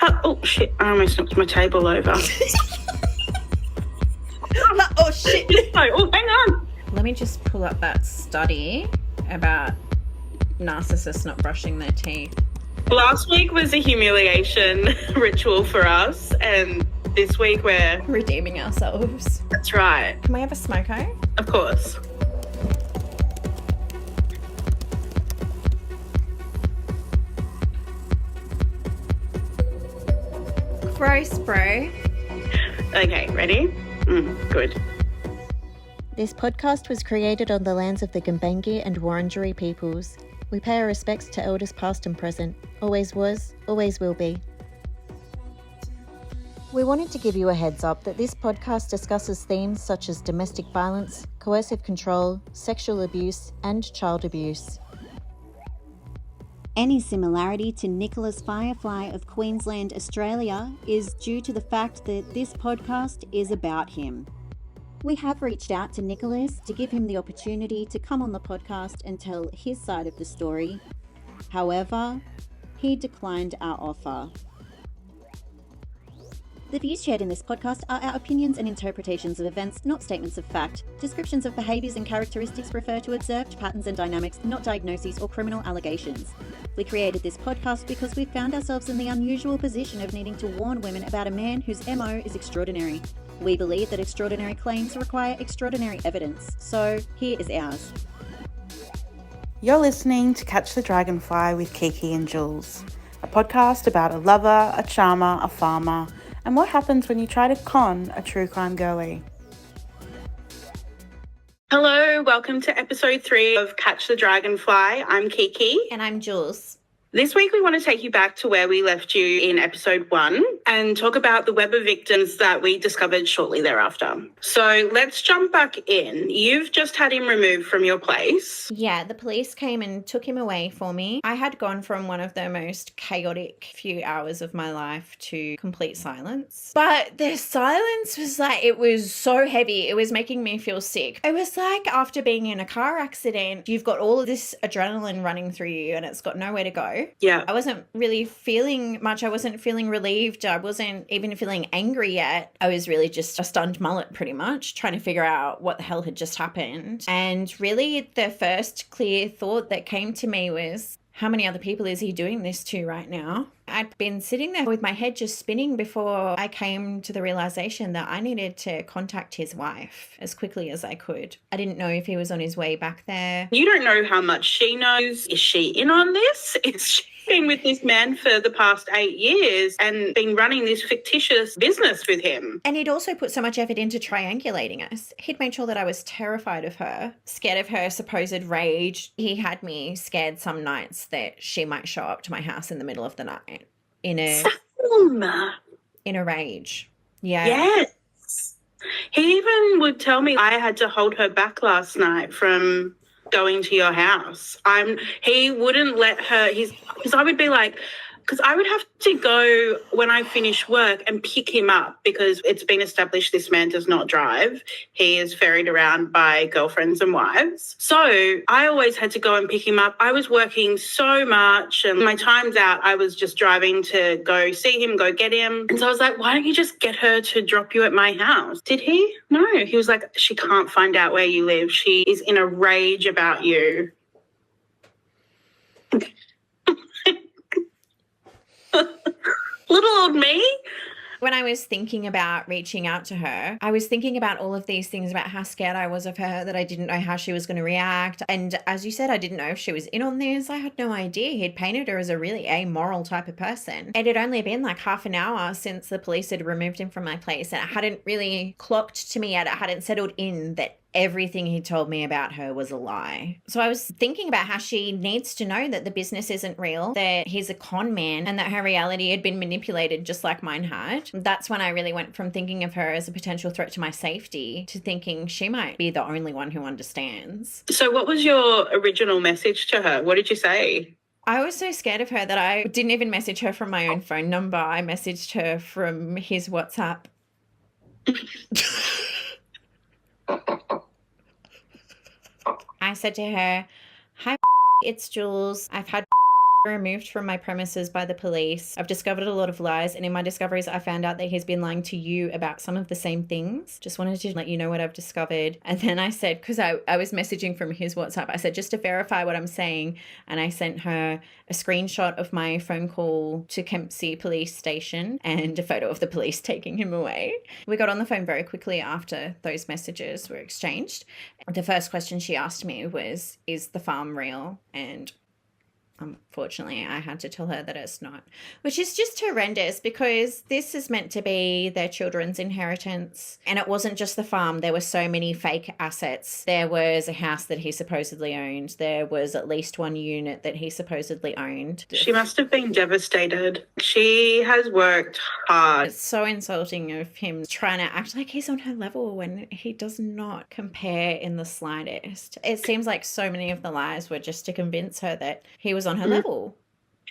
Oh, shit. I almost knocked my table over. Oh, shit. Oh, hang on. Let me just pull up that study about narcissists not brushing their teeth. Last week was a humiliation ritual for us, and this week we're redeeming ourselves. That's right. Can we have a smoko? Of course. Gross, bro. Okay, ready? Good. This podcast was created on the lands of the Gumbaynggirr and Wurundjeri peoples. We pay our respects to elders past and present. Always was, always will be. We wanted to give you a heads up that this podcast discusses themes such as domestic violence, coercive control, sexual abuse, and child abuse. Any similarity to Nicholas Firefly of Queensland, Australia, is due to the fact that this podcast is about him. We have reached out to Nicholas to give him the opportunity to come on the podcast and tell his side of the story. However, he declined our offer. The views shared in this podcast are our opinions and interpretations of events, not statements of fact. Descriptions of behaviours and characteristics refer to observed patterns and dynamics, not diagnoses or criminal allegations. We created this podcast because we found ourselves in the unusual position of needing to warn women about a man whose MO is extraordinary. We believe that extraordinary claims require extraordinary evidence, so here is ours. You're listening to Catch the Dragonfly with Kiki and Jules, a podcast about a lover, a charmer, a farmer, and what happens when you try to con a true crime girlie. Hello, welcome to episode 3 of Catch the Dragonfly. I'm Kiki. And I'm Jules. This week we want to take you back to where we left you in episode 1 and talk about the web of victims that we discovered shortly thereafter. So let's jump back in. You've just had him removed from your place. Yeah, the police came and took him away for me. I had gone from one of the most chaotic few hours of my life to complete silence. But the silence was like, it was so heavy. It was making me feel sick. It was like after being in a car accident, you've got all of this adrenaline running through you and it's got nowhere to go. Yeah. I wasn't really feeling much. I wasn't feeling relieved. I wasn't even feeling angry yet. I was really just a stunned mullet pretty much, trying to figure out what the hell had just happened. And really the first clear thought that came to me was, how many other people is he doing this to right now? I'd been sitting there with my head just spinning before I came to the realization that I needed to contact his wife as quickly as I could. I didn't know if he was on his way back there. You don't know how much she knows. Is she in on this? Is she been with this man for the past 8 years and been running this fictitious business with him? And he'd also put so much effort into triangulating us. He'd made sure that I was terrified of her, scared of her supposed rage. He had me scared some nights that she might show up to my house in the middle of the night in a rage. Yeah. Yes. He even would tell me I had to hold her back last night from going to your house. He wouldn't let her, because I would be like, because I would have to go when I finish work and pick him up because it's been established this man does not drive. He is ferried around by girlfriends and wives. So I always had to go and pick him up. I was working so much and my time's out. I was just driving to go see him, go get him. And so I was like, why don't you just get her to drop you at my house? Did he? No. He was like, she can't find out where you live. She is in a rage about you. Little old me. When I was thinking about reaching out to her, I was thinking about all of these things about how scared I was of her, that I didn't know how she was going to react. And as you said, I didn't know if she was in on this. I had no idea. He'd painted her as a really amoral type of person. It had only been like half an hour since the police had removed him from my place, and it hadn't really clocked to me yet. It hadn't settled in that everything he told me about her was a lie. So I was thinking about how she needs to know that the business isn't real, that he's a con man, and that her reality had been manipulated just like mine had. That's when I really went from thinking of her as a potential threat to my safety to thinking she might be the only one who understands. So what was your original message to her? What did you say? I was so scared of her that I didn't even message her from my own phone number. I messaged her from his WhatsApp. I said to her, "Hi, it's Jules. I've had removed from my premises by the police. I've discovered a lot of lies, and in my discoveries, I found out that he's been lying to you about some of the same things. Just wanted to let you know what I've discovered. And then I said, because I was messaging from his WhatsApp, I said, just to verify what I'm saying. And I sent her a screenshot of my phone call to Kempsey police station and a photo of the police taking him away. We got on the phone very quickly after those messages were exchanged. The first question she asked me was, is the farm real? And unfortunately, I had to tell her that it's not, which is just horrendous because this is meant to be their children's inheritance. And it wasn't just the farm. There were so many fake assets. There was a house that he supposedly owned. There was at least one unit that he supposedly owned. She must have been devastated. She has worked hard. It's so insulting of him trying to act like he's on her level when he does not compare in the slightest. It seems like so many of the lies were just to convince her that he was on her level.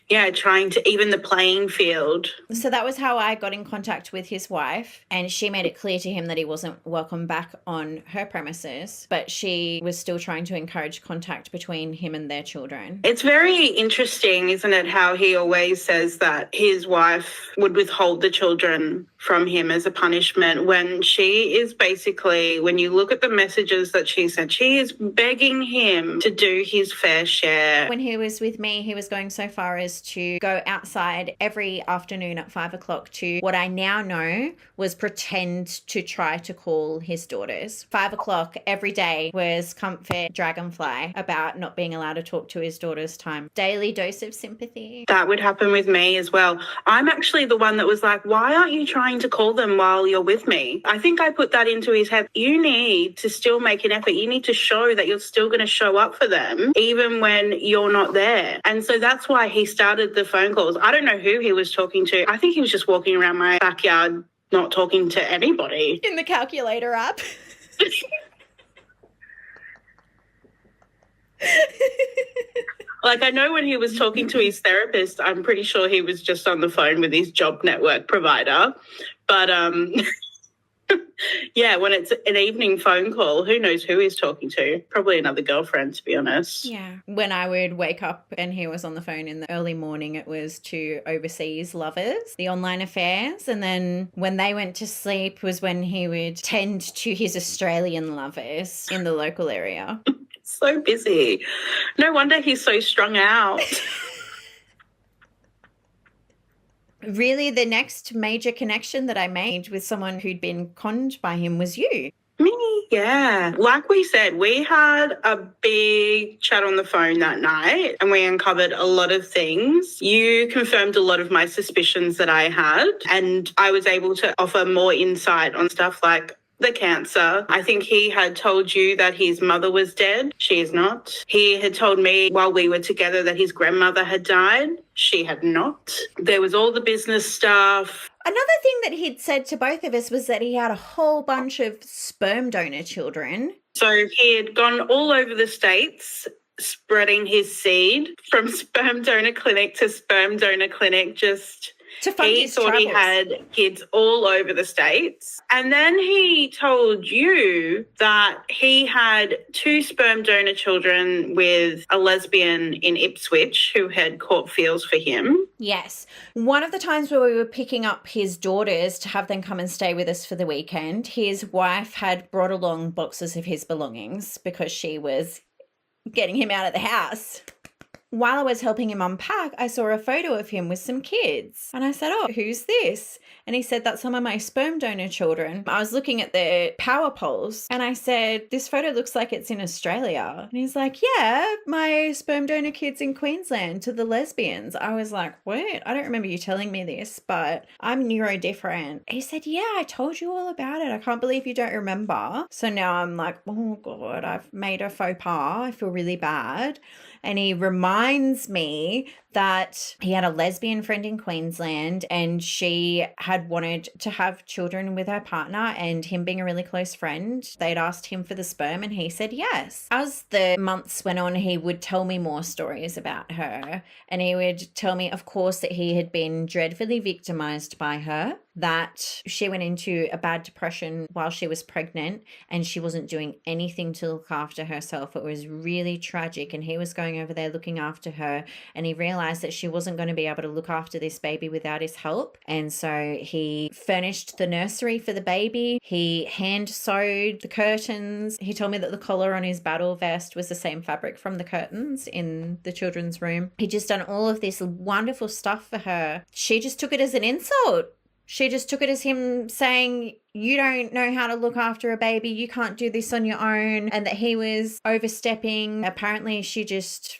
Yeah, trying to even the playing field. So that was how I got in contact with his wife, and she made it clear to him that he wasn't welcome back on her premises, but she was still trying to encourage contact between him and their children. It's very interesting, isn't it, how he always says that his wife would withhold the children from him as a punishment when she is basically, when you look at the messages that she sent, she is begging him to do his fair share. When he was with me, he was going so far as to go outside every afternoon at 5 o'clock to what I now know was pretend to try to call his daughters. 5 o'clock every day was comfort Dragonfly about not being allowed to talk to his daughters' time. Daily dose of sympathy. That would happen with me as well. I'm actually the one that was like, why aren't you trying to call them while you're with me? I think I put that into his head. You need to still make an effort. You need to show that you're still going to show up for them even when you're not there. And so that's why he started the phone calls. I don't know who he was talking to. I think he was just walking around my backyard not talking to anybody. In the calculator app. Like, I know when he was talking to his therapist, I'm pretty sure he was just on the phone with his job network provider. But, yeah, when it's an evening phone call, who knows who he's talking to? Probably another girlfriend, to be honest. Yeah. When I would wake up and he was on the phone in the early morning, it was to overseas lovers, the online affairs. And then when they went to sleep was when he would tend to his Australian lovers in the local area. So busy. No wonder he's so strung out. Really, the next major connection that I made with someone who'd been conned by him was you. Me, yeah. Like we said, we had a big chat on the phone that night and we uncovered a lot of things. You confirmed a lot of my suspicions that I had, and I was able to offer more insight on stuff like the cancer. I think he had told you that his mother was dead. She is not. He had told me while we were together that his grandmother had died. She had not. There was all the business stuff. Another thing that he'd said to both of us was that he had a whole bunch of sperm donor children. So he had gone all over the States spreading his seed from sperm donor clinic to sperm donor clinic, just... He thought he had kids all over the States. And then he told you that he had 2 sperm donor children with a lesbian in Ipswich who had caught feels for him. Yes. One of the times where we were picking up his daughters to have them come and stay with us for the weekend, his wife had brought along boxes of his belongings because she was getting him out of the house. While I was helping him unpack, I saw a photo of him with some kids. And I said, oh, who's this? And he said, that's some of my sperm donor children. I was looking at the power poles and I said, this photo looks like it's in Australia. And he's like, yeah, my sperm donor kids in Queensland to the lesbians. I was like, what? I don't remember you telling me this, but I'm neurodifferent. He said, yeah, I told you all about it. I can't believe you don't remember. So now I'm like, oh God, I've made a faux pas. I feel really bad. And he reminds me that he had a lesbian friend in Queensland and she had wanted to have children with her partner, and him being a really close friend, they'd asked him for the sperm and he said yes. As the months went on, he would tell me more stories about her, and he would tell me, of course, that he had been dreadfully victimized by her. that she went into a bad depression while she was pregnant and she wasn't doing anything to look after herself. It was really tragic, and he was going over there looking after her, and he realized that she wasn't going to be able to look after this baby without his help. And so he furnished the nursery for the baby. He hand sewed the curtains. He told me that the collar on his battle vest was the same fabric from the curtains in the children's room. He just done all of this wonderful stuff for her. She just took it as an insult. She just took it as him saying, you don't know how to look after a baby, you can't do this on your own, and that he was overstepping. Apparently she just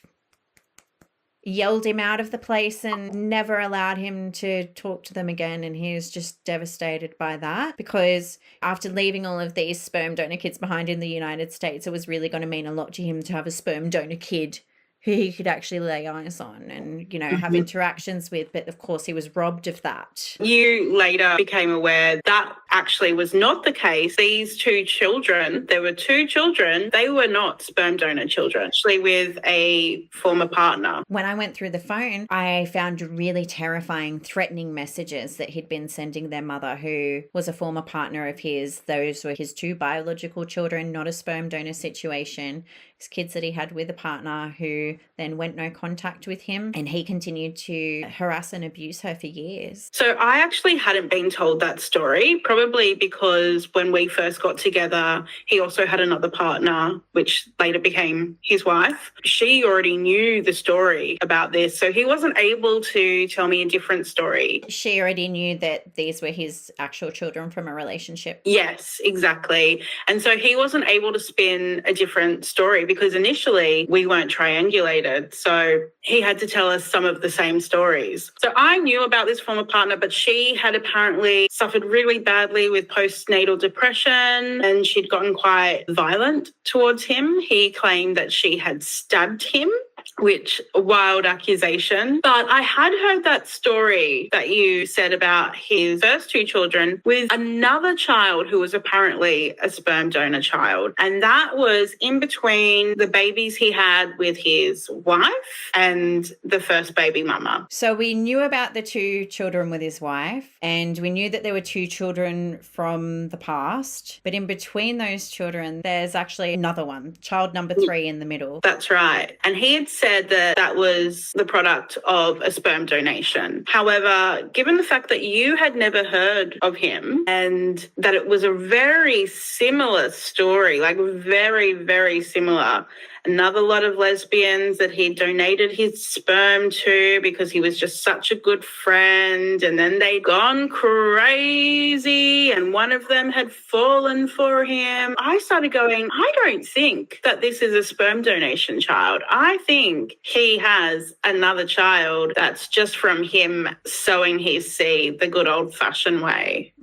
yelled him out of the place and never allowed him to talk to them again. And he was just devastated by that, because after leaving all of these sperm donor kids behind in the United States, it was really going to mean a lot to him to have a sperm donor kid who he could actually lay eyes on and, you know, have interactions with. But of course, he was robbed of that. You later became aware that actually was not the case. These two children, there were two children, they were not sperm donor children, actually with a former partner. When I went through the phone, I found really terrifying, threatening messages that he'd been sending their mother, who was a former partner of his. Those were his two biological children, not a sperm donor situation. His kids that he had with a partner who then went no contact with him, and he continued to harass and abuse her for years. So I actually hadn't been told that story, probably because when we first got together, he also had another partner, which later became his wife. She already knew the story about this, so he wasn't able to tell me a different story. She already knew that these were his actual children from a relationship. Yes, exactly. And so he wasn't able to spin a different story because initially we weren't triangulated. So he had to tell us some of the same stories. So I knew about this former partner, but she had apparently suffered really badly with postnatal depression, and she'd gotten quite violent towards him. He claimed that she had stabbed him, which a wild accusation. But I had heard that story that you said about his first two children with another child who was apparently a sperm donor child. And that was in between the babies he had with his wife and the first baby mama. So we knew about the two children with his wife, and we knew that there were two children from the past. But in between those children, there's actually another one, child number 3 in the middle. That's right. And he had said that that was the product of a sperm donation. However, given the fact that you had never heard of him and that it was a very similar story, like very, very similar, another lot of lesbians that he donated his sperm to because he was just such a good friend, and then they'd gone crazy and one of them had fallen for him. I started going, I don't think that this is a sperm donation child. I think he has another child that's just from him sowing his seed the good old-fashioned way.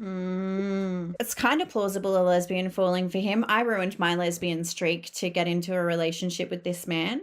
It's kind of plausible a lesbian falling for him. I ruined my lesbian streak to get into a relationship with this man.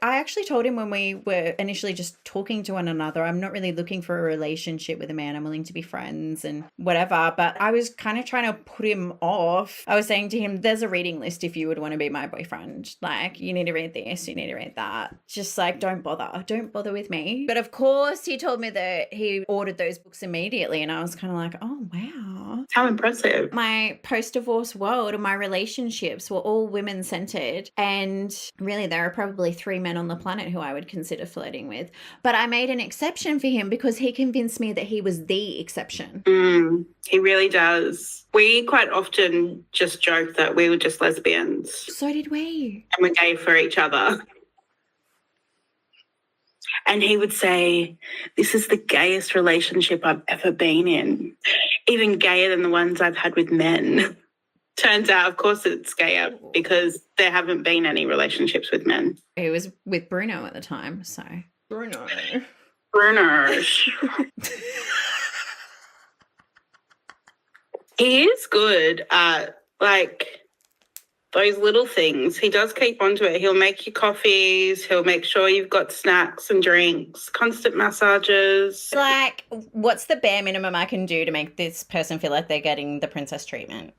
I actually told him when we were initially just talking to one another, I'm not really looking for a relationship with a man. I'm willing to be friends and whatever. But I was kind of trying to put him off. I was saying to him, there's a reading list if you would want to be my boyfriend. Like, you need to read this, you need to read that. Just like, don't bother with me. But of course, he told me that he ordered those books immediately. And I was kind of like, oh, wow. How impressive. My post-divorce world and my relationships were all women-centered. And really, there are probably 3 men on the planet who I would consider flirting with. But I made an exception for him because he convinced me that he was the exception. He really does. We quite often just joke that we were just lesbians. So did we. And we're gay for each other. And he would say, this is the gayest relationship I've ever been in. Even gayer than the ones I've had with men. Turns out, of course, it's gayer because there haven't been any relationships with men. He was with Bruno at the time, so. Bruno. He is good at, like, those little things. He does keep onto it. He'll make you coffees. He'll make sure you've got snacks and drinks, constant massages. Like, what's the bare minimum I can do to make this person feel like they're getting the princess treatment?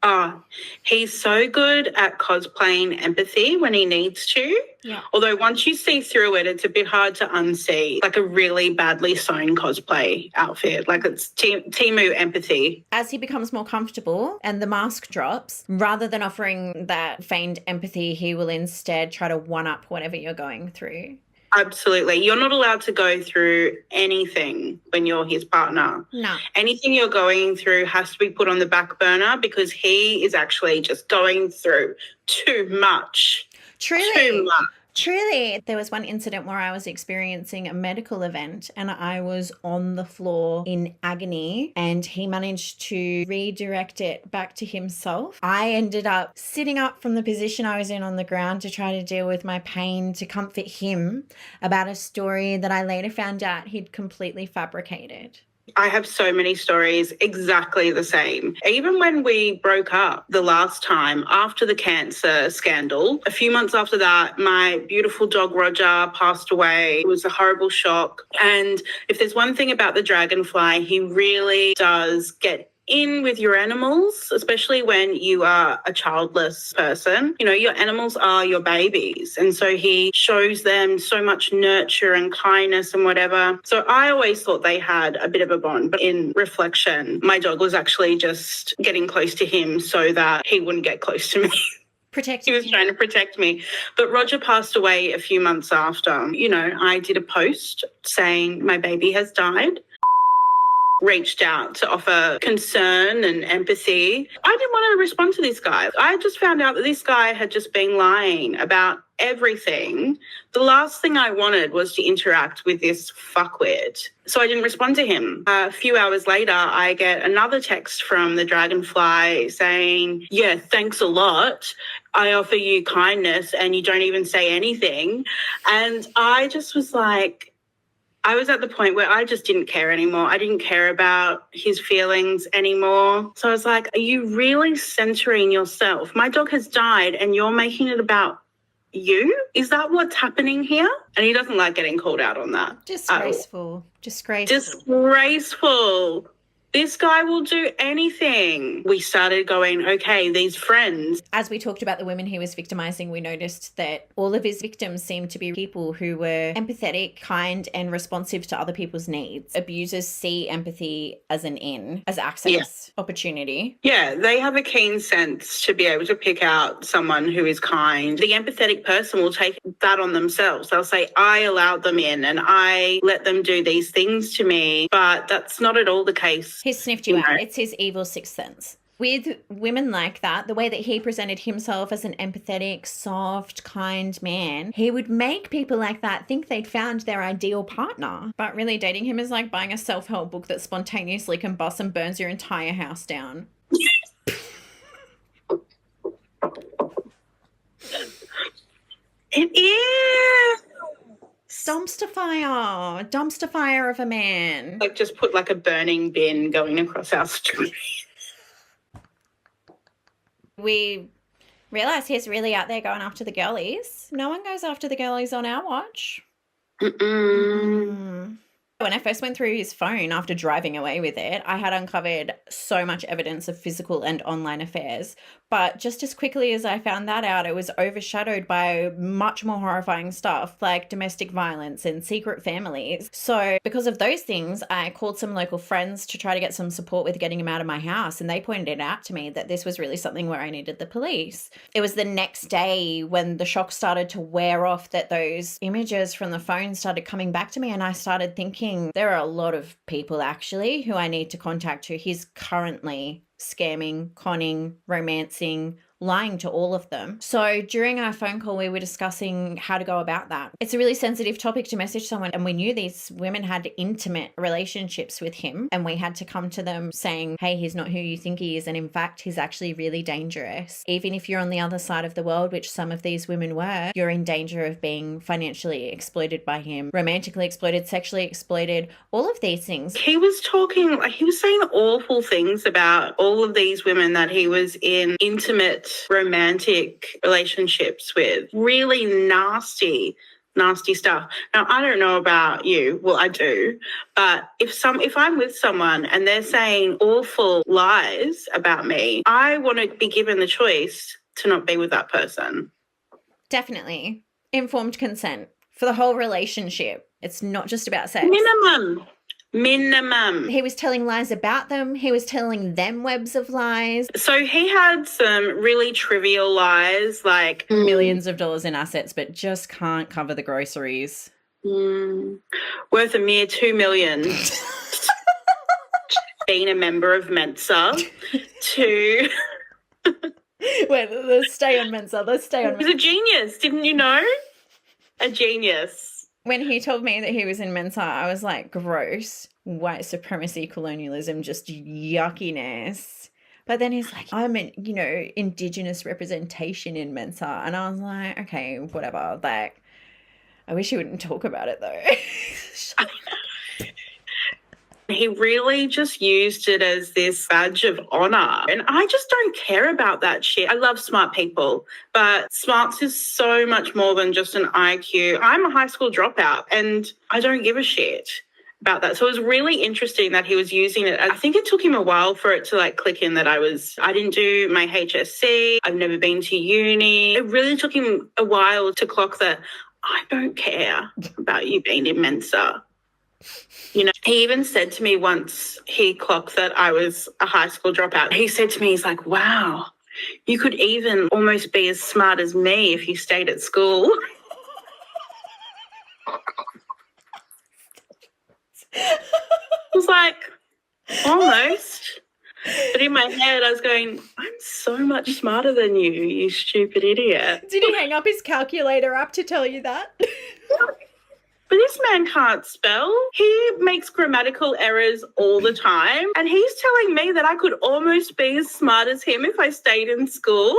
Oh, he's so good at cosplaying empathy when he needs to. Yeah. Although once you see through it, it's a bit hard to unsee. Like a really badly sewn cosplay outfit. Like it's Temu empathy. As he becomes more comfortable and the mask drops, rather than offering that feigned empathy, he will instead try to one-up whatever you're going through. Absolutely. You're not allowed to go through anything when you're his partner. No. Anything you're going through has to be put on the back burner because he is actually just going through too much. Truly. Too much. Truly, there was one incident where I was experiencing a medical event and I was on the floor in agony and he managed to redirect it back to himself. I ended up sitting up from the position I was in on the ground to try to deal with my pain to comfort him about a story that I later found out he'd completely fabricated. I have so many stories exactly the same. Even when we broke up the last time after the cancer scandal, a few months after that, my beautiful dog Roger passed away. It was a horrible shock. And if there's one thing about the Dragonfly, he really does get in with your animals, especially when you are a childless person. You know, your animals are your babies. And so he shows them so much nurture and kindness and whatever. So I always thought they had a bit of a bond. But in reflection, my dog was actually just getting close to him so that he wouldn't get close to me. He was trying to protect me. But Roger passed away a few months after. You know, I did a post saying my baby has died. Reached out to offer concern and empathy. I didn't want to respond to this guy. I just found out that this guy had just been lying about everything. The last thing I wanted was to interact with this fuckwit. So I didn't respond to him. A few hours later, I get another text from the Dragonfly saying, yeah, thanks a lot. I offer you kindness and you don't even say anything. And I just was like, I was at the point where I just didn't care anymore. I didn't care about his feelings anymore. So I was like, are you really centering yourself? My dog has died and you're making it about you? Is that what's happening here? And he doesn't like getting called out on that. Disgraceful. Disgraceful. Disgraceful. This guy will do anything. We started going, okay, these friends. As we talked about the women he was victimizing, we noticed that all of his victims seemed to be people who were empathetic, kind, and responsive to other people's needs. Abusers see empathy as an in, as access, opportunity. Yeah, they have a keen sense to be able to pick out someone who is kind. The empathetic person will take that on themselves. They'll say, I allowed them in and I let them do these things to me. But that's not at all the case. He's sniffed you out. It's his evil sixth sense. With women like that, the way that he presented himself as an empathetic, soft, kind man, he would make people like that think they'd found their ideal partner. But really dating him is like buying a self-help book that spontaneously combusts and burns your entire house down. It is. Dumpster fire of a man. Like just put like a burning bin going across our street. We realise he's really out there going after the girlies. No one goes after the girlies on our watch. When I first went through his phone after driving away with it, I had uncovered so much evidence of physical and online affairs. But just as quickly as I found that out, it was overshadowed by much more horrifying stuff like domestic violence and secret families. So because of those things, I called some local friends to try to get some support with getting him out of my house. And they pointed it out to me that this was really something where I needed the police. It was the next day when the shock started to wear off that those images from the phone started coming back to me. And I started thinking there are a lot of people actually who I need to contact who he's currently scamming, conning, romancing, lying to all of them. So during our phone call, we were discussing how to go about that. It's a really sensitive topic to message someone. And we knew these women had intimate relationships with him. And we had to come to them saying, hey, he's not who you think he is. And in fact, he's actually really dangerous. Even if you're on the other side of the world, which some of these women were, you're in danger of being financially exploited by him, romantically exploited, sexually exploited, all of these things. He was talking, like he was saying awful things about all of these women that he was in intimate romantic relationships with. Really nasty nasty stuff. Now, I don't know about you. Well, I do. But if I'm with someone and they're saying awful lies about me, I want to be given the choice to not be with that person. Definitely. Informed consent for the whole relationship. It's not just about sex. Minimum. He was telling lies about them. He was telling them webs of lies. So he had some really trivial lies, like millions of dollars in assets, but just can't cover the groceries. Worth a mere $2 million. Being a member of Mensa to... Wait, let's stay on Mensa. He's a genius, didn't you know? A genius. When he told me that he was in Mensa, I was like, gross, white supremacy, colonialism, just yuckiness. But then he's like, I'm an, Indigenous representation in Mensa. And I was like, okay, whatever. Like, I wish he wouldn't talk about it though. He really just used it as this badge of honor. And I just don't care about that shit. I love smart people, but smarts is so much more than just an IQ. I'm a high school dropout and I don't give a shit about that. So it was really interesting that he was using it. I think it took him a while for it to click in that I didn't do my HSC. I've never been to uni. It really took him a while to clock that I don't care about you being in Mensa. He even said to me once he clocked that I was a high school dropout. He said to me, he's like, wow, you could even almost be as smart as me if you stayed at school. I was like, almost. But in my head, I was going, I'm so much smarter than you, you stupid idiot. Did he hang up his calculator app to tell you that? But this man can't spell. He makes grammatical errors all the time. And he's telling me that I could almost be as smart as him if I stayed in school.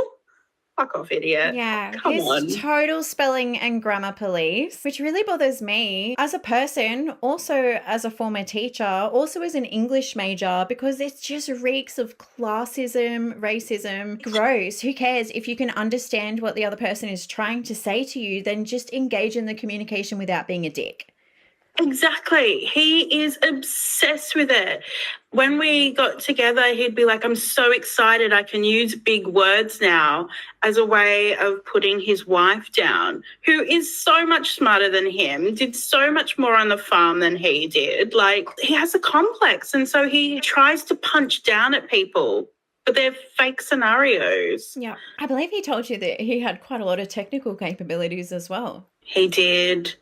Fuck off, idiot. Yeah, Come on. Total spelling and grammar police, which really bothers me as a person, also as a former teacher, also as an English major, because it just reeks of classism, racism. Gross. Who cares? If you can understand what the other person is trying to say to you, then just engage in the communication without being a dick. Exactly. He is obsessed with it. When we got together, he'd be like, I'm so excited I can use big words now as a way of putting his wife down, who is so much smarter than him, did so much more on the farm than he did. He has a complex, and so he tries to punch down at people, but they're fake scenarios. Yeah. I believe he told you that he had quite a lot of technical capabilities as well. He did.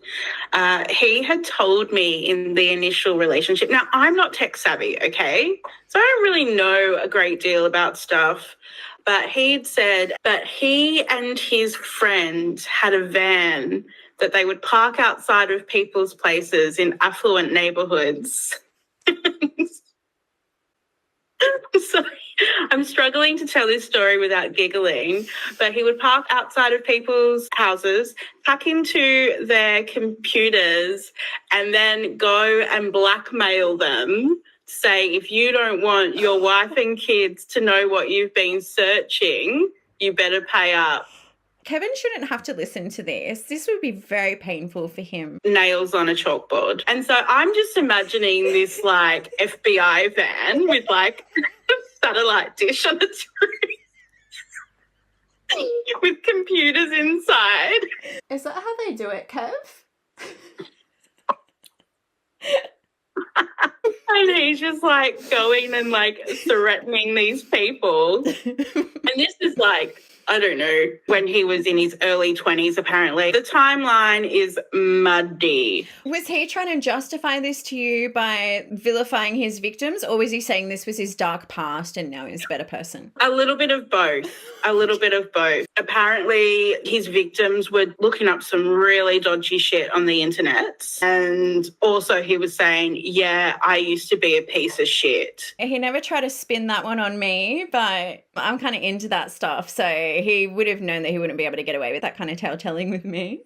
He had told me in the initial relationship. Now, I'm not tech savvy, okay? So I don't really know a great deal about stuff. But he'd said that he and his friend had a van that they would park outside of people's places in affluent neighborhoods. So I'm struggling to tell this story without giggling, but he would park outside of people's houses, hack into their computers, and then go and blackmail them, say, if you don't want your wife and kids to know what you've been searching, you better pay up. Kevin shouldn't have to listen to this. This would be very painful for him. Nails on a chalkboard. And so I'm just imagining this FBI van with a satellite dish on its roof with computers inside. Is that how they do it, Kev? And he's just going and threatening these people. And this is I don't know, when he was in his early 20s, apparently. The timeline is muddy. Was he trying to justify this to you by vilifying his victims, or was he saying this was his dark past and now he's a better person? A little bit of both. Apparently, his victims were looking up some really dodgy shit on the internet. And also he was saying, yeah, I used to be a piece of shit. He never tried to spin that one on me, but I'm kind of into that stuff. So he would have known that he wouldn't be able to get away with that kind of tale-telling with me.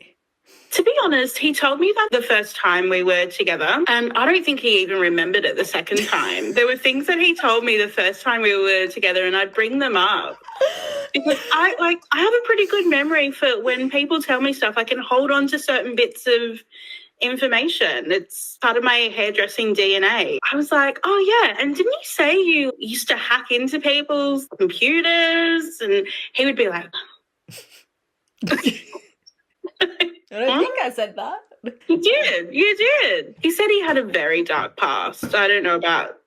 To be honest, he told me that the first time we were together, and I don't think he even remembered it the second time. There were things that he told me the first time we were together, and I'd bring them up. Because I have a pretty good memory for when people tell me stuff. I can hold on to certain bits of information. It's part of my hairdressing DNA. I was like, oh yeah, and didn't you say you used to hack into people's computers? And he would be like, I don't think I said that. you did. He said he had a very dark past. I don't know about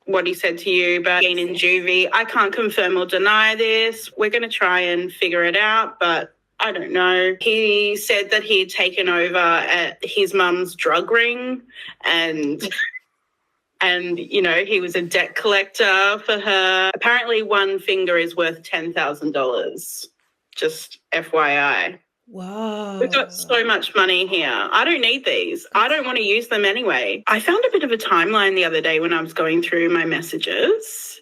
what he said to you, but being in juvie, I can't confirm or deny this. We're going to try and figure it out, but I don't know. He said that he had taken over at his mum's drug ring and you know, he was a debt collector for her. Apparently one finger is worth $10,000. Just FYI. Whoa. We've got so much money here. I don't need these. I don't want to use them anyway. I found a bit of a timeline the other day when I was going through my messages.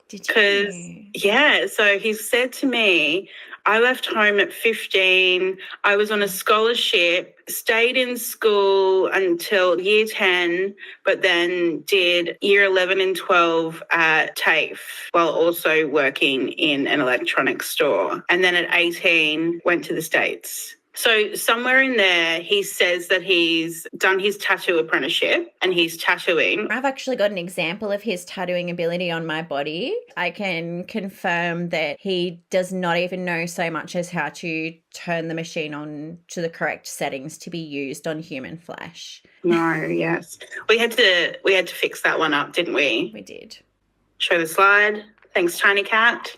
Did Because, you? yeah, so he said to me, I left home at 15. I was on a scholarship, stayed in school until year 10, but then did year 11 and 12 at TAFE while also working in an electronics store. And then at 18, went to the States. So somewhere in there, he says that he's done his tattoo apprenticeship and he's tattooing. I've actually got an example of his tattooing ability on my body. I can confirm that he does not even know so much as how to turn the machine on to the correct settings to be used on human flesh. No, yes. We had to fix that one up, didn't we? We did. Show the slide. Thanks, Tiny Cat.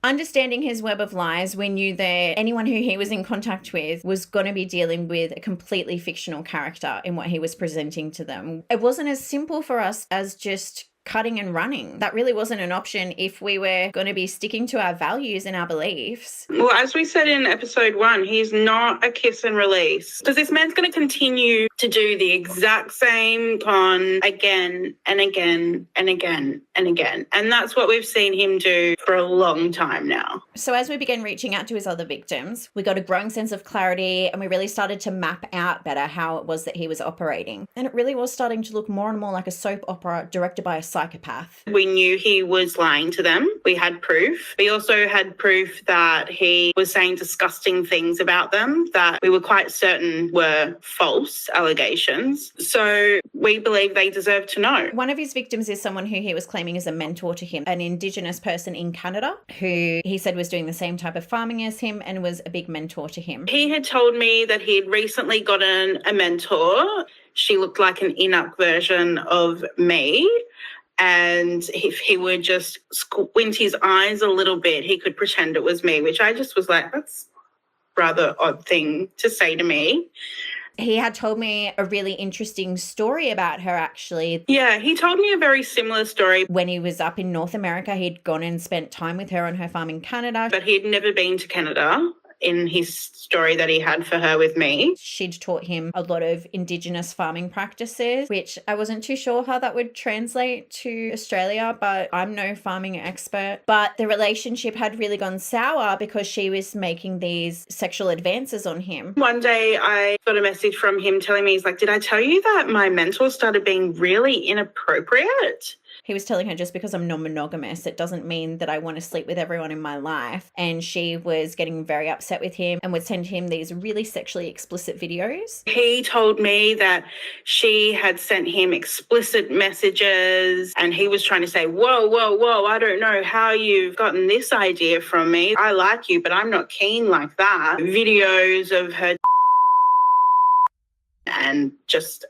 Understanding his web of lies, we knew that anyone who he was in contact with was going to be dealing with a completely fictional character in what he was presenting to them. It wasn't as simple for us as just cutting and running. That really wasn't an option if we were going to be sticking to our values and our beliefs. Well, as we said in episode 1, he's not a kiss and release, because this man's going to continue to do the exact same con again and again and again and again. And that's what we've seen him do for a long time now. So as we began reaching out to his other victims, we got a growing sense of clarity and we really started to map out better how it was that he was operating. And it really was starting to look more and more like a soap opera directed by a psychopath. We knew he was lying to them. We had proof. We also had proof that he was saying disgusting things about them that we were quite certain were false allegations. So we believe they deserve to know. One of his victims is someone who he was claiming is a mentor to him, an Indigenous person in Canada who he said was doing the same type of farming as him and was a big mentor to him. He had told me that he had recently gotten a mentor. She looked like an in-up version of me. And if he would just squint his eyes a little bit, he could pretend it was me, which I just was like, that's a rather odd thing to say to me. He had told me a really interesting story about her, actually. Yeah, he told me a very similar story. When he was up in North America, he'd gone and spent time with her on her farm in Canada. But he'd never been to Canada in his story that he had for her with me. She'd taught him a lot of Indigenous farming practices, which I wasn't too sure how that would translate to Australia, but I'm no farming expert. But the relationship had really gone sour because she was making these sexual advances on him. One day I got a message from him telling me, he's like, did I tell you that my mentor started being really inappropriate? He was telling her, just because I'm non-monogamous, it doesn't mean that I want to sleep with everyone in my life. And she was getting very upset with him and would send him these really sexually explicit videos. He told me that she had sent him explicit messages and he was trying to say, whoa, I don't know how you've gotten this idea from me. I like you, but I'm not keen like that. Videos of her and just...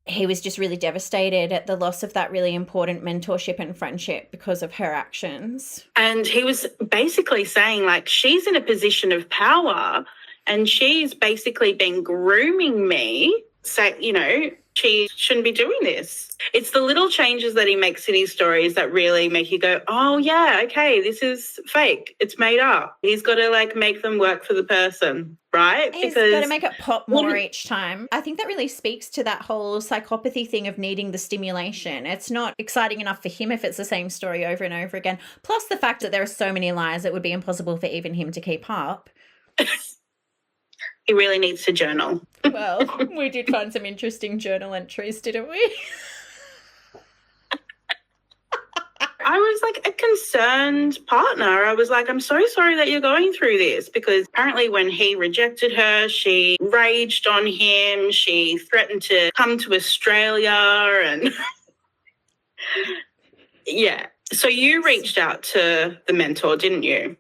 He was just really devastated at the loss of that really important mentorship and friendship because of her actions. And he was basically saying, like, she's in a position of power and she's basically been grooming me. Say, you know, she shouldn't be doing this. It's the little changes that he makes in his stories that really make you go, oh, yeah, okay, this is fake. It's made up. He's got to, like, make them work for the person, right? He's got to make it pop more each time. I think that really speaks to that whole psychopathy thing of needing the stimulation. It's not exciting enough for him if it's the same story over and over again. Plus the fact that there are so many lies, it would be impossible for even him to keep up. He really needs to journal. Well, we did find some interesting journal entries, didn't we? I was like a concerned partner. I was like, I'm so sorry that you're going through this, because apparently when he rejected her, she raged on him. She threatened to come to Australia and yeah. So you reached out to the mentor, didn't you?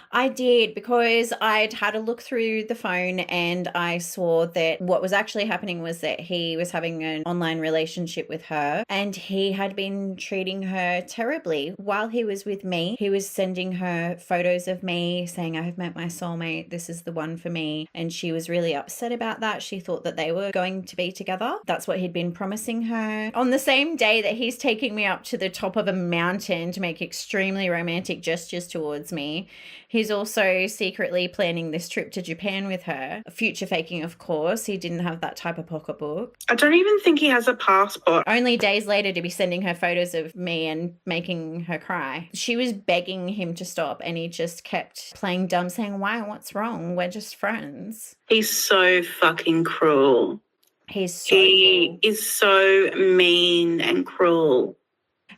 I did, because I'd had a look through the phone and I saw that what was actually happening was that he was having an online relationship with her and he had been treating her terribly. While he was with me, he was sending her photos of me saying, I have met my soulmate, this is the one for me. And she was really upset about that. She thought that they were going to be together. That's what he'd been promising her. On the same day that he's taking me up to the top of a mountain to make extremely romantic gestures towards me, he's also secretly planning this trip to Japan with her. Future faking, of course. He didn't have that type of pocketbook. I don't even think he has a passport. Only days later to be sending her photos of me and making her cry. She was begging him to stop and he just kept playing dumb, saying, why? What's wrong? We're just friends. He's so fucking cruel. He is so mean and cruel.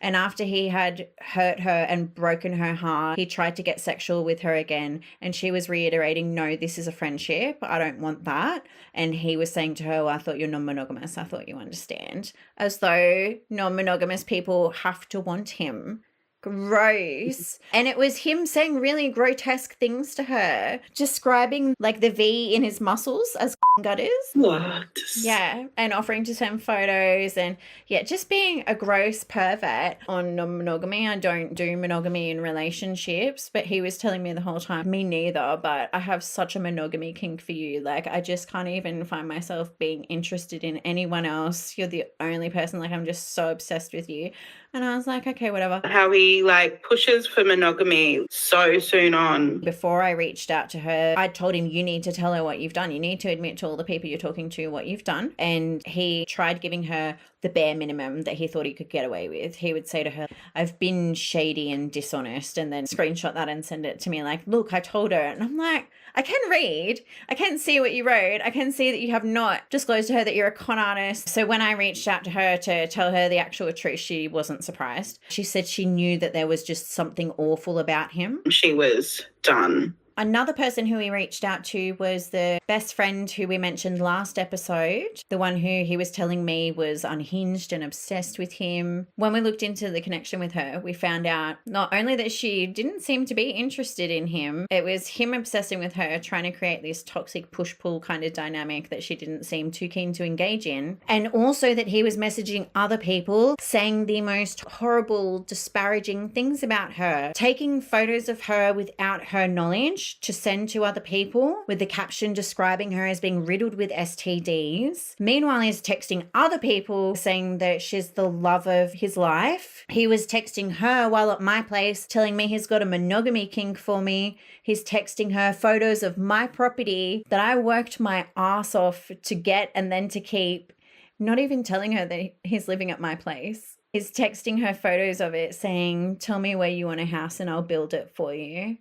And after he had hurt her and broken her heart, he tried to get sexual with her again. And she was reiterating, no, this is a friendship. I don't want that. And he was saying to her, well, I thought you're non-monogamous. I thought you understand. As though non-monogamous people have to want him. Gross. And it was him saying really grotesque things to her, describing like the V in his muscles as gutters. What? Yeah, and offering to send photos and yeah, just being a gross pervert on non-monogamy. I don't do monogamy in relationships, but he was telling me the whole time, me neither, but I have such a monogamy kink for you. Like, I just can't even find myself being interested in anyone else. You're the only person, like, I'm just so obsessed with you. And I was like, okay, whatever. How he like pushes for monogamy so soon on. Before I reached out to her, I told him, you need to tell her what you've done. You need to admit to all the people you're talking to what you've done. And he tried giving her the bare minimum that he thought he could get away with. He would say to her, I've been shady and dishonest, and then screenshot that and send it to me like, look, I told her. And I'm like, I can read. I can see what you wrote. I can see that you have not disclosed to her that you're a con artist. So when I reached out to her to tell her the actual truth, she wasn't surprised. She said she knew that there was just something awful about him. She was done. Another person who he reached out to was the best friend who we mentioned last episode, the one who he was telling me was unhinged and obsessed with him. When we looked into the connection with her, we found out not only that she didn't seem to be interested in him, it was him obsessing with her, trying to create this toxic push-pull kind of dynamic that she didn't seem too keen to engage in. And also that he was messaging other people, saying the most horrible, disparaging things about her, taking photos of her without her knowledge to send to other people with the caption describing her as being riddled with STDs. Meanwhile, he's texting other people saying that she's the love of his life. He was texting her while at my place telling me he's got a monogamy kink for me. He's texting her photos of my property that I worked my ass off to get and then to keep, not even telling her that he's living at my place. He's texting her photos of it saying, tell me where you want a house and I'll build it for you.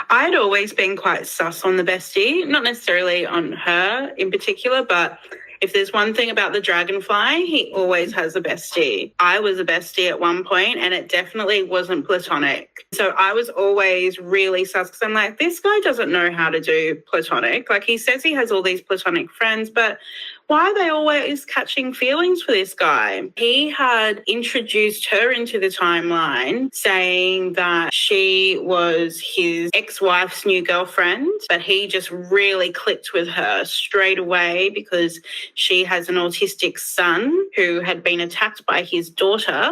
I'd always been quite sus on the bestie, not necessarily on her in particular, but if there's one thing about the Dragonfly, he always has a bestie. I was a bestie at one point and it definitely wasn't platonic. So I was always really sus because I'm like, this guy doesn't know how to do platonic. Like, he says he has all these platonic friends, but why are they always catching feelings for this guy? He had introduced her into the timeline saying that she was his ex-wife's new girlfriend, but he just really clicked with her straight away because she has an autistic son who had been attacked by his daughter,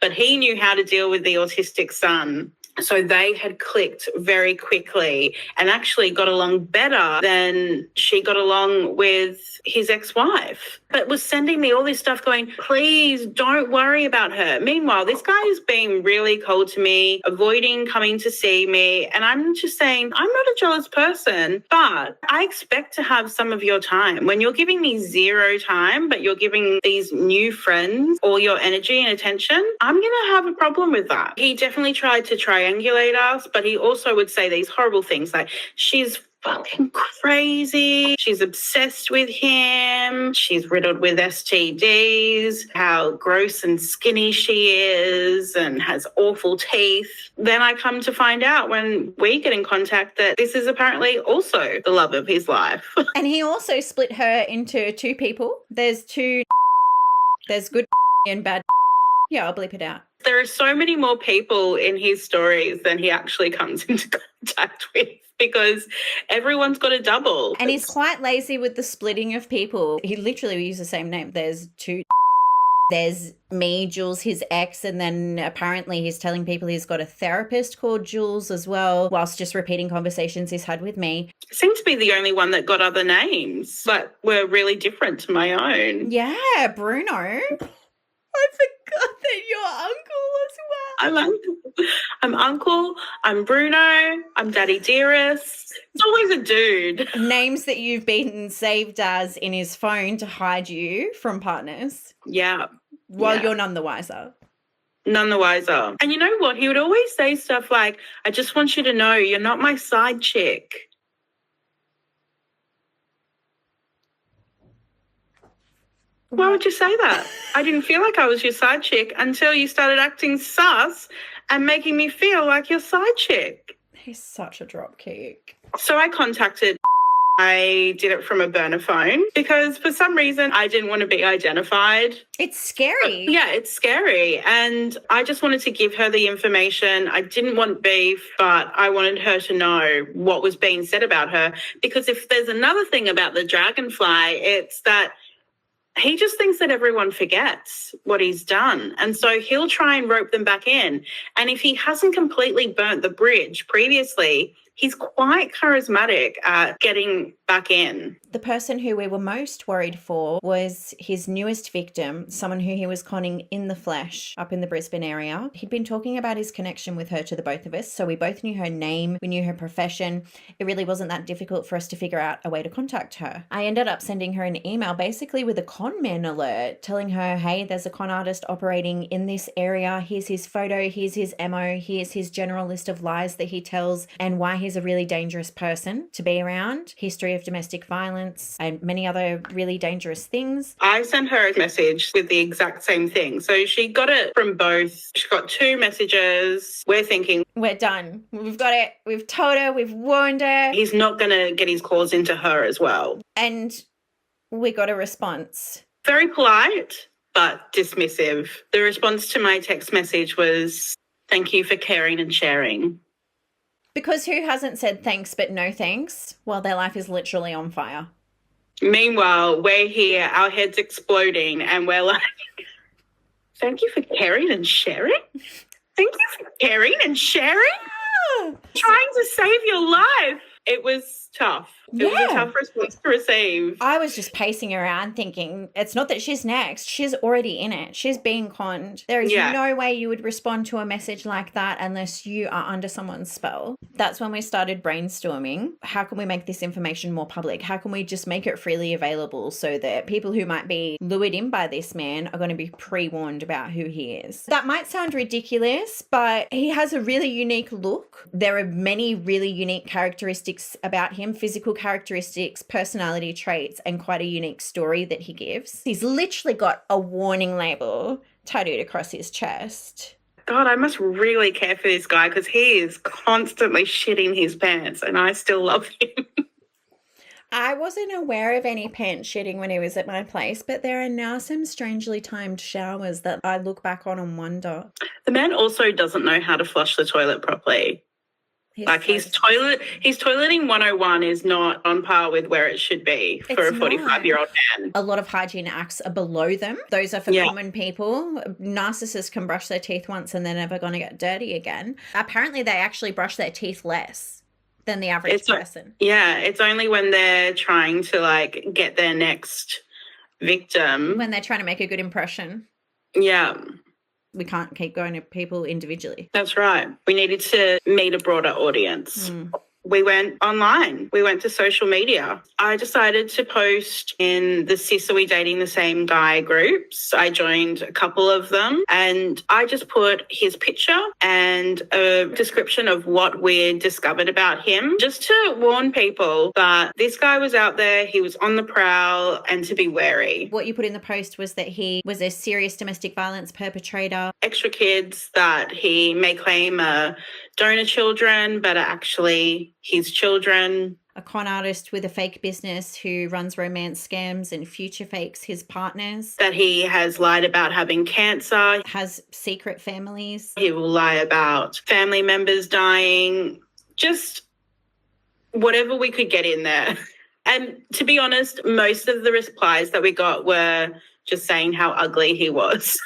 but he knew how to deal with the autistic son. So they had clicked very quickly and actually got along better than she got along with his ex-wife, but was sending me all this stuff going, please don't worry about her. Meanwhile, this guy is being really cold to me, avoiding coming to see me. And I'm just saying, I'm not a jealous person, but I expect to have some of your time. When you're giving me zero time, but you're giving these new friends all your energy and attention, I'm going to have a problem with that. He definitely tried to triangulate us, but he also would say these horrible things like, she's fucking crazy. She's obsessed with him. She's riddled with STDs, how gross and skinny she is and has awful teeth. Then I come to find out when we get in contact that this is apparently also the love of his life. And he also split her into two people. There's good and bad. Yeah, I'll bleep it out. There are so many more people in his stories than he actually comes into contact with because everyone's got a double. And he's quite lazy with the splitting of people. He literally uses the same name. There's two. There's me, Jules, his ex, and then apparently he's telling people he's got a therapist called Jules as well, whilst just repeating conversations he's had with me. Seems to be the only one that got other names, but were really different to my own. Yeah, Bruno. I forgot that you're uncle as well. I'm uncle, I'm Bruno, I'm Daddy Dearest. It's always a dude. Names that you've been saved as in his phone to hide you from partners. Yeah. Well, you're none the wiser. None the wiser. And you know what? He would always say stuff like, I just want you to know you're not my side chick. Why would you say that? I didn't feel like I was your side chick until you started acting sus and making me feel like your side chick. He's such a dropkick. So I contacted. I did it from a burner phone because for some reason I didn't want to be identified. It's scary. Yeah, it's scary. And I just wanted to give her the information. I didn't want beef, but I wanted her to know what was being said about her. Because if there's another thing about the Dragonfly, it's that he just thinks that everyone forgets what he's done. And so he'll try and rope them back in. And if he hasn't completely burnt the bridge previously, he's quite charismatic at getting back in. The person who we were most worried for was his newest victim, someone who he was conning in the flesh up in the Brisbane area. He'd been talking about his connection with her to the both of us, so we both knew her name, we knew her profession. It really wasn't that difficult for us to figure out a way to contact her. I ended up sending her an email basically with a con man alert, telling her, hey, there's a con artist operating in this area. Here's his photo, here's his MO, here's his general list of lies that he tells and why he's a really dangerous person to be around. History of domestic violence and many other really dangerous things. I sent her a message with the exact same thing. So she got it from both. She got two messages. We're thinking, we're done. We've got it. We've told her. We've warned her. He's not going to get his claws into her as well. And we got a response. Very polite, but dismissive. The response to my text message was, thank you for caring and sharing. Because who hasn't said thanks but no thanks while their life is literally on fire? Meanwhile, we're here, our heads exploding, and we're like, thank you for caring and sharing? Thank you for caring and sharing? Trying to save your life. It was tough. It was a tough response to receive. I was just pacing around thinking, it's not that she's next. She's already in it. She's being conned. There is no way you would respond to a message like that unless you are under someone's spell. That's when we started brainstorming. How can we make this information more public? How can we just make it freely available so that people who might be lured in by this man are going to be pre-warned about who he is? That might sound ridiculous, but he has a really unique look. There are many really unique characteristics about him, physical characteristics, personality traits, and quite a unique story that he gives. He's literally got a warning label tattooed across his chest. God, I must really care for this guy because he is constantly shitting his pants and I still love him. I wasn't aware of any pants shitting when he was at my place, but there are now some strangely timed showers that I look back on and wonder. The man also doesn't know how to flush the toilet properly. His toileting 101 is not on par with where it should be for a 45-year-old man. A lot of hygiene acts are below them. Those are for common people. Narcissists can brush their teeth once and they're never going to get dirty again. Apparently, they actually brush their teeth less than the average person. It's only when they're trying to get their next victim. When they're trying to make a good impression. Yeah. We can't keep going to people individually. That's right. We needed to meet a broader audience. we went online. We went to social media. I decided to post in the Sis Are We Dating the Same Guy groups. I joined a couple of them and I just put his picture and a description of what we discovered about him, just to warn people that this guy was out there, he was on the prowl, and to be wary. What you put in the post was that he was a serious domestic violence perpetrator. Extra kids that he may claim are donor children, but are actually his children. A con artist with a fake business who runs romance scams and future fakes his partners. That he has lied about having cancer. Has secret families. He will lie about family members dying. Just whatever we could get in there. And to be honest, most of the replies that we got were just saying how ugly he was.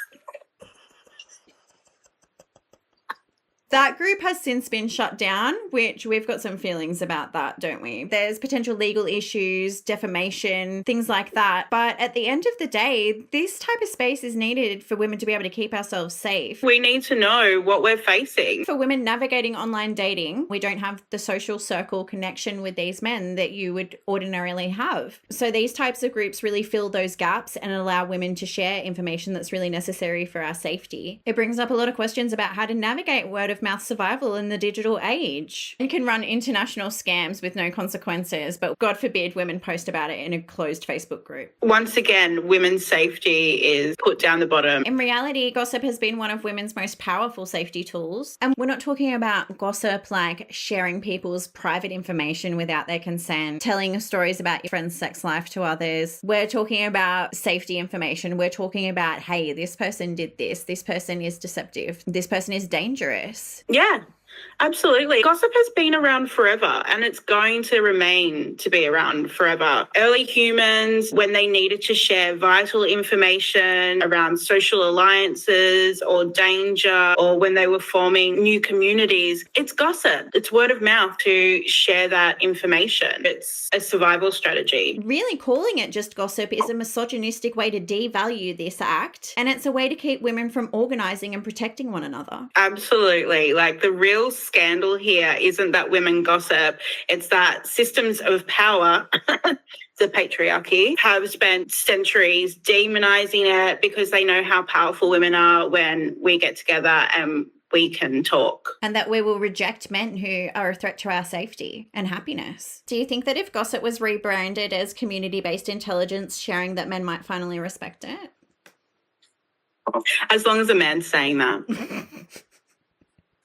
That group has since been shut down, which we've got some feelings about that, don't we? There's potential legal issues, defamation, things like that. But at the end of the day, this type of space is needed for women to be able to keep ourselves safe. We need to know what we're facing. For women navigating online dating, we don't have the social circle connection with these men that you would ordinarily have. So these types of groups really fill those gaps and allow women to share information that's really necessary for our safety. It brings up a lot of questions about how to navigate word of mouth survival in the digital age. You can run international scams with no consequences, but God forbid women post about it in a closed Facebook group. Once again, women's safety is put down the bottom. In reality, gossip has been one of women's most powerful safety tools. And we're not talking about gossip like sharing people's private information without their consent, telling stories about your friend's sex life to others. We're talking about safety information. We're talking about, hey, this person did this. This person is deceptive. This person is dangerous. Yeah, absolutely. Gossip has been around forever and it's going to remain to be around forever. Early humans, when they needed to share vital information around social alliances or danger, or when they were forming new communities, it's gossip. It's word of mouth to share that information. It's a survival strategy. Really calling it just gossip is a misogynistic way to devalue this act, and it's a way to keep women from organising and protecting one another. Absolutely. Like, the real scandal here isn't that women gossip, it's that systems of power, the patriarchy, have spent centuries demonizing it because they know how powerful women are when we get together and we can talk. And that we will reject men who are a threat to our safety and happiness. Do you think that if gossip was rebranded as community-based intelligence sharing, that men might finally respect it? As long as a man's saying that.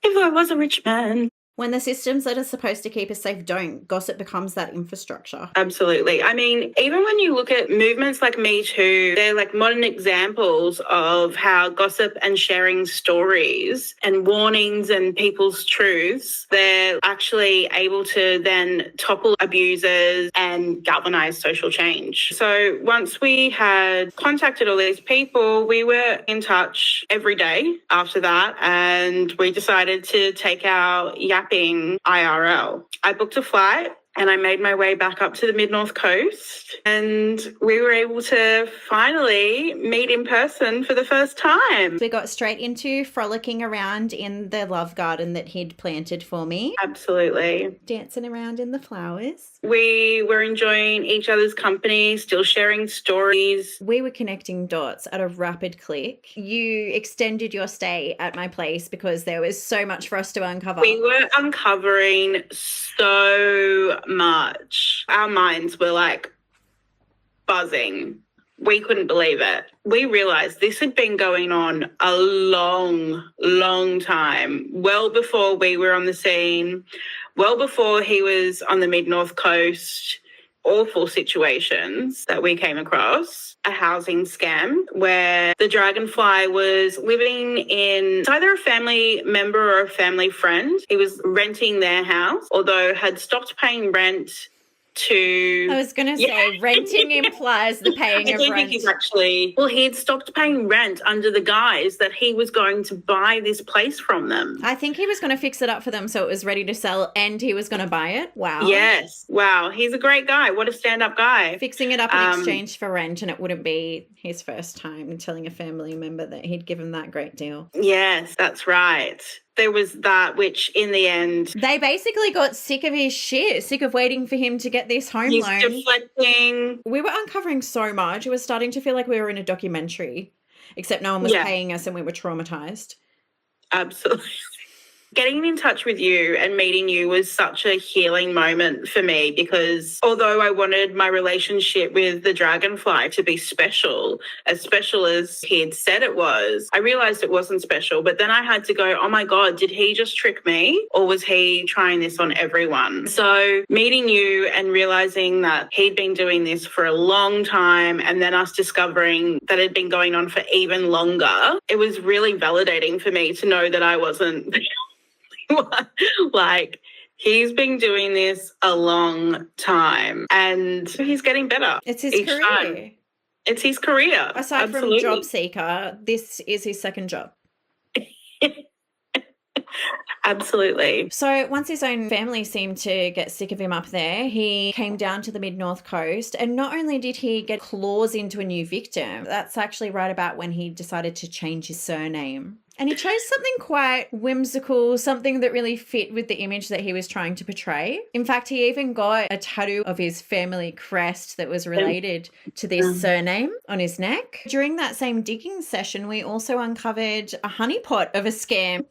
If I was a rich man. When the systems that are supposed to keep us safe don't, gossip becomes that infrastructure. Absolutely. I mean, even when you look at movements like Me Too, they're like modern examples of how gossip and sharing stories and warnings and people's truths, they're actually able to then topple abusers and galvanize social change. So once we had contacted all these people, we were in touch every day after that, and we decided to take our yapping IRL. I booked a flight and I made my way back up to the mid-north coast, and we were able to finally meet in person for the first time. We got straight into frolicking around in the love garden that he'd planted for me. Absolutely. Dancing around in the flowers. We were enjoying each other's company, still sharing stories. We were connecting dots at a rapid click. You extended your stay at my place because there was so much for us to uncover. We were uncovering so much. Our minds were like buzzing. We couldn't believe it. We realized this had been going on a long time, well before we were on the scene, well before he was on the mid-north coast. Awful situations that we came across. A housing scam where the Dragonfly was living in, it's either a family member or a family friend. He was renting their house, although had stopped paying rent to... I was going to say, renting implies the paying I of don't rent. think he's actually... Well, he had stopped paying rent under the guise that he was going to buy this place from them. I think he was going to fix it up for them so it was ready to sell and he was going to buy it. Wow. Yes. Wow. He's a great guy. What a stand-up guy. Fixing it up in exchange for rent, and it wouldn't be his first time telling a family member that he'd given that great deal. Yes, that's right. there was that, which in the end, They basically got sick of his shit, sick of waiting for him to get this home he's loan. deflecting. We were uncovering so much. It was starting to feel like we were in a documentary, except no one was paying us and we were traumatized. Absolutely. Getting in touch with you and meeting you was such a healing moment for me, because although I wanted my relationship with the Dragonfly to be special as he had said it was, I realized it wasn't special. But then I had to go, oh my God, did he just trick me, or was he trying this on everyone? So meeting you and realizing that he'd been doing this for a long time, and then us discovering that it had been going on for even longer, it was really validating for me to know that I wasn't like, he's been doing this a long time and he's getting better. It's his each career. time. It's his career. Aside Absolutely. from job seeker, this is his second job. Absolutely. So once his own family seemed to get sick of him up there, he came down to the mid-north coast, and not only did he get claws into a new victim, that's actually right about when he decided to change his surname. And he chose something quite whimsical, something that really fit with the image that he was trying to portray. In fact, he even got a tattoo of his family crest that was related to this surname on his neck. During that same digging session, we also uncovered a honeypot of a scam.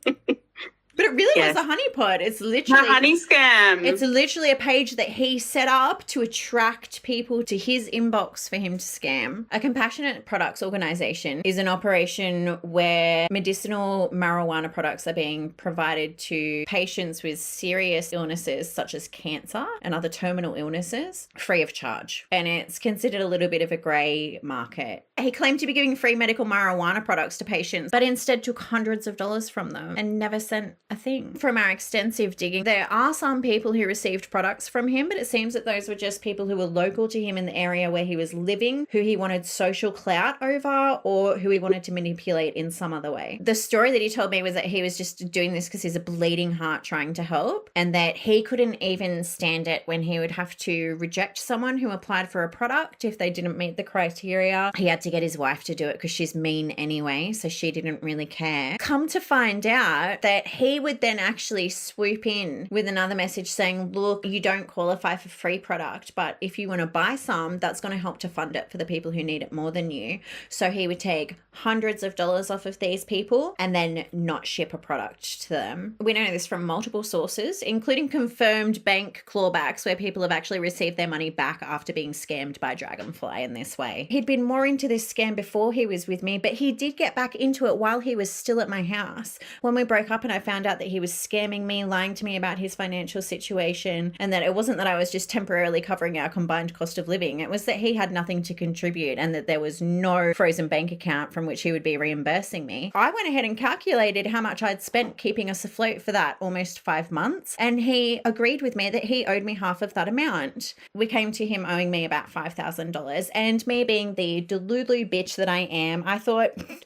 But it really was a honeypot. It's literally a honey scam. It's literally a page that he set up to attract people to his inbox for him to scam. A compassionate products organization is an operation where medicinal marijuana products are being provided to patients with serious illnesses such as cancer and other terminal illnesses free of charge. And it's considered a little bit of a grey market. He claimed to be giving free medical marijuana products to patients, but instead took hundreds of dollars from them and never sent a thing. From our extensive digging, there are some people who received products from him, but it seems that those were just people who were local to him in the area where he was living, who he wanted social clout over, or who he wanted to manipulate in some other way. The story that he told me was that he was just doing this because he's a bleeding heart trying to help, and that he couldn't even stand it when he would have to reject someone who applied for a product if they didn't meet the criteria. He had to get his wife to do it because she's mean anyway, so she didn't really care. Come to find out that he would then actually swoop in with another message saying, look, you don't qualify for free product, but if you want to buy some, that's going to help to fund it for the people who need it more than you. So he would take hundreds of dollars off of these people and then not ship a product to them. We know this from multiple sources, including confirmed bank clawbacks where people have actually received their money back after being scammed by Dragonfly in this way. He'd been more into this scam before he was with me, but he did get back into it while he was still at my house. When we broke up and I found out that he was scamming me, lying to me about his financial situation, and that it wasn't that I was just temporarily covering our combined cost of living. It was that he had nothing to contribute and that there was no frozen bank account from which he would be reimbursing me. I went ahead and calculated how much I'd spent keeping us afloat for that almost 5 months, and he agreed with me that he owed me half of that amount. We came to him owing me about $5,000, and me being the delulu bitch that I am, I thought, I can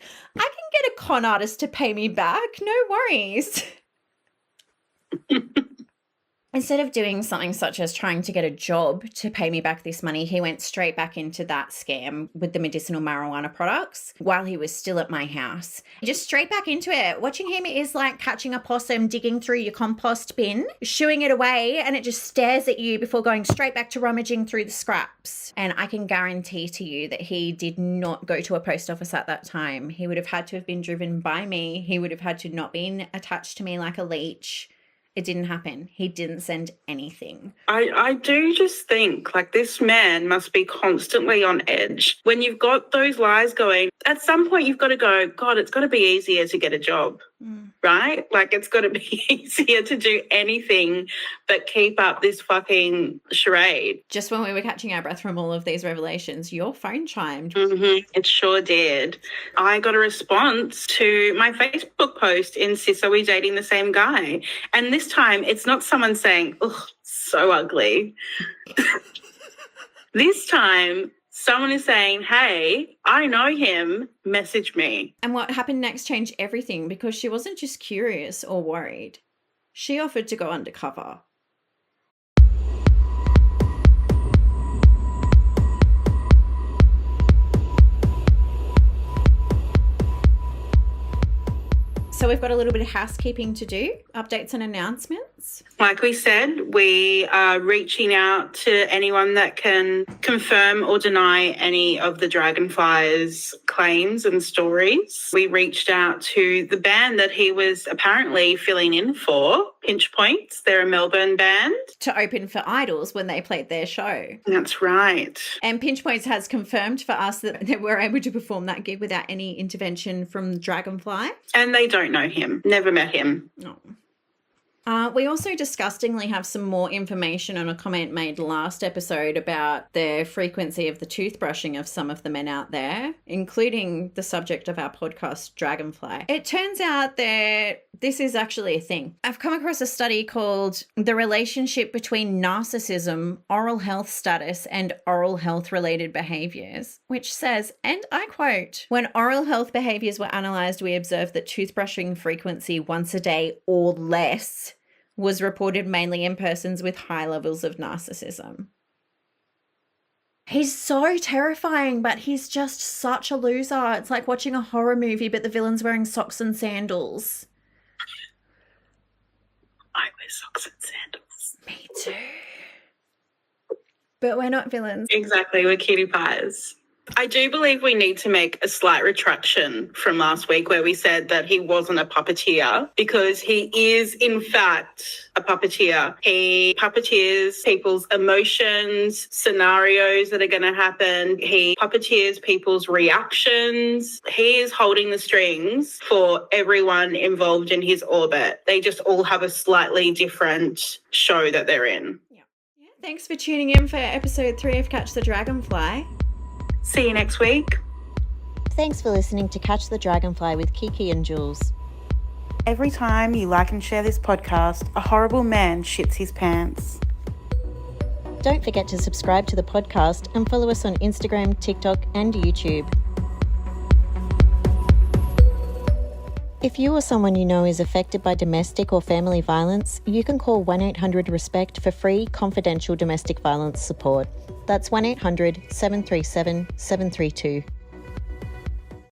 get a con artist to pay me back, no worries. Instead of doing something such as trying to get a job to pay me back this money, he went straight back into that scam with the medicinal marijuana products while he was still at my house. Just straight back into it. Watching him is like catching a possum digging through your compost bin, shooing it away, and it just stares at you before going straight back to rummaging through the scraps. And I can guarantee to you that he did not go to a post office at that time. He would have had to have been driven by me. He would have had to not been attached to me like a leech. It didn't happen. He didn't send anything. I do just think, like, this man must be constantly on edge. When you've got those lies going, at some point you've got to go, God, it's got to be easier to get a job, right? Like, it's got to be easier to do anything but keep up this fucking charade. Just when we were catching our breath from all of these revelations, your phone chimed. It sure did. I got a response to my Facebook post in Sis, Are We Dating the Same Guy? And this time it's not someone saying, ugh, so ugly. This time someone is saying, hey, I know him, message me. And what happened next changed everything, because she wasn't just curious or worried. She offered to go undercover. So So we've got a little bit of housekeeping to do, updates and announcements. Like we said, we are reaching out to anyone that can confirm or deny any of the Dragonfly's claims and stories. We reached out to the band that he was apparently filling in for, Pinch Points. They're a Melbourne band. To open for Idols when they played their show. That's right. And Pinch Points has confirmed for us that they were able to perform that gig without any intervention from Dragonfly. And they don't know him, never met him. No. We also disgustingly have some more information on a comment made last episode about the frequency of the toothbrushing of some of the men out there, including the subject of our podcast, Dragonfly. It turns out that this is actually a thing. I've come across a study called The Relationship Between Narcissism, Oral Health Status, and Oral Health Related Behaviours, which says, and I quote, when oral health behaviours were analysed, we observed that toothbrushing frequency once a day or less was reported mainly in persons with high levels of narcissism. He's so terrifying, but he's just such a loser. It's like watching a horror movie, but the villain's wearing socks and sandals. I wear socks and sandals. Me too. But we're not villains. Exactly, we're cutie pies. I do believe we need to make a slight retraction from last week where we said that he wasn't a puppeteer, because he is, in fact, a puppeteer. He puppeteers people's emotions, scenarios that are going to happen. He puppeteers people's reactions. He is holding the strings for everyone involved in his orbit. They just all have a slightly different show that they're in. Yeah. Thanks for tuning in for episode 3 of Catch the Dragonfly. See you next week. Thanks for listening to Catch the Dragonfly with Kiki and Jules. Every time you like and share this podcast, a horrible man shits his pants. Don't forget to subscribe to the podcast and follow us on Instagram, TikTok, and YouTube. If you or someone you know is affected by domestic or family violence, you can call 1-800-RESPECT for free, confidential domestic violence support. That's 1-800-737-732.